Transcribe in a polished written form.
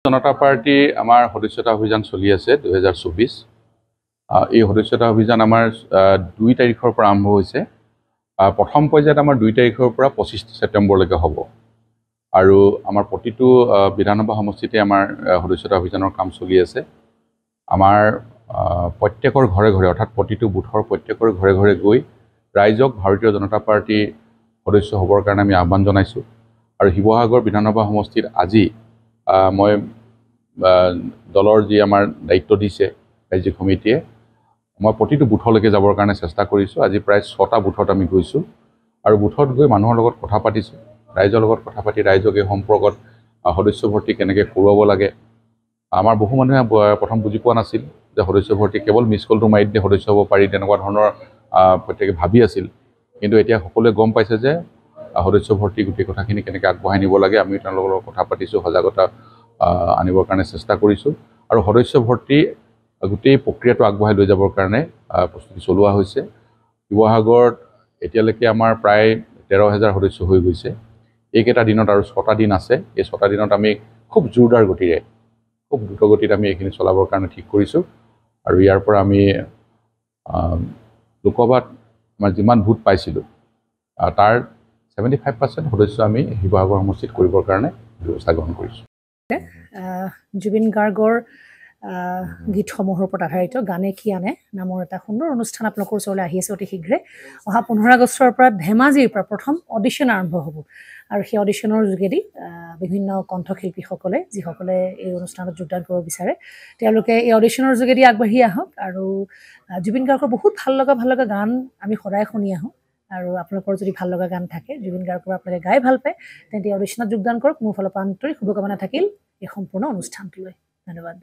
জনতা party আমাৰ সদস্যতা অভিযান চলি আছে 2024। এই সদস্যতা অভিযান আমাৰ 2 তাৰিখৰ পৰা আৰম্ভ হৈছে। প্ৰথম পৰ্যায়ত আমাৰ 2 তাৰিখৰ পৰা 25 ছেপ্টেম্বৰলৈকে হ'ব। আৰু আমাৰ প্ৰতিটো বিধানসভা সমষ্টিতে আমাৰ সদস্যতা অভিযানৰ কাম চলি আছে। আমাৰ প্ৰত্যেকৰ ঘৰে ঘৰে অৰ্থাৎ প্ৰতিটো বুথৰ প্ৰত্যেকৰ ঘৰে ঘৰে গৈ ৰাইজক ভাৰতীয় জনতা পাৰ্টি সদস্য হ'বৰ কাৰণে আমি আহ্বান জনাইছোঁ। আৰু শিৱসাগৰ বিধানসভা সমষ্টিত আজি মই দলৰ যি আমাৰ দায়িত্ব দিছে ৰাজ্যিক সমিতিয়ে, মই প্ৰতিটো বুথলৈকে যাবৰ কাৰণে চেষ্টা কৰিছোঁ। আজি প্ৰায় 6টা বুথত আমি গৈছোঁ আৰু বুথত গৈ মানুহৰ লগত কথা পাতিছোঁ, ৰাইজৰ লগত কথা পাতি ৰাইজক এই সম্পৰ্কত সদস্য ভৰ্তি কেনেকৈ কৰোৱাব লাগে। আমাৰ বহু মানুহে প্ৰথম বুজি পোৱা নাছিল যে সদস্য ভৰ্তি কেৱল মিছ কলটো মাৰি দিলে সদস্য হ'ব পাৰি, তেনেকুৱা ধৰণৰ প্ৰত্যেকে ভাবি আছিল। কিন্তু এতিয়া সকলোৱে গম পাইছে যে সদস্য ভৰ্তি গোটেই কথাখিনি কেনেকৈ আগবঢ়াই নিব লাগে। আমি তেওঁলোকৰ লগত কথা পাতিছোঁ, সজাগতা আনিবৰ কাৰণে চেষ্টা কৰিছোঁ। আৰু সদস্য ভৰ্তি গোটেই প্ৰক্ৰিয়াটো আগবঢ়াই লৈ যাবৰ কাৰণে প্ৰস্তুতি চলোৱা হৈছে। শিৱসাগৰত এতিয়ালৈকে আমাৰ প্ৰায় 13,000 সদস্য হৈ গৈছে। এইকেইটা দিনত আৰু 6টা দিন আছে। এই 6টা দিনত আমি খুব জোৰদাৰ গতিৰে, খুব দ্ৰুতগতিত আমি এইখিনি চলাবৰ কাৰণে ঠিক কৰিছোঁ। আৰু ইয়াৰ পৰা আমি লোকসভাত আমাৰ যিমান ভোট পাইছিলোঁ তাৰ 75% সদস্য আমি শিৱসাগৰ সমষ্টিত কৰিবৰ কাৰণে ব্যৱস্থা গ্ৰহণ কৰিছোঁ। জুবিন গাৰ্গৰ গীতসমূহৰ ওপৰত আধাৰিত গানে কি আনে নামৰ এটা সুন্দৰ অনুষ্ঠান আপোনালোকৰ ওচৰলৈ আহি আছে অতি শীঘ্ৰে। অহা 15 আগষ্টৰ পৰা ধেমাজিৰ পৰা প্ৰথম অডিশ্যন আৰম্ভ হ'ব। আৰু সেই অডিশ্যনৰ যোগেদি বিভিন্ন কণ্ঠশিল্পীসকলে যিসকলে এই অনুষ্ঠানত যোগদান কৰিব বিচাৰে তেওঁলোকে এই অডিশ্যনৰ যোগেদি আগবাঢ়ি আহক। আৰু জুবিন গাৰ্গৰ বহুত ভাল লগা গান আমি সদায় শুনি আহোঁ। আৰু আপোনালোকৰ যদি ভাল লগা গান থাকে, জুবিন গাৰ্গৰ আপোনালোকে গাই ভাল পায়, তেন্তে অডিশ্যনত যোগদান কৰক। মোৰ ফালৰ পৰা আন্তৰিক শুভকামনা থাকিল এই সম্পূৰ্ণ অনুষ্ঠানটোলৈ। ধন্যবাদ।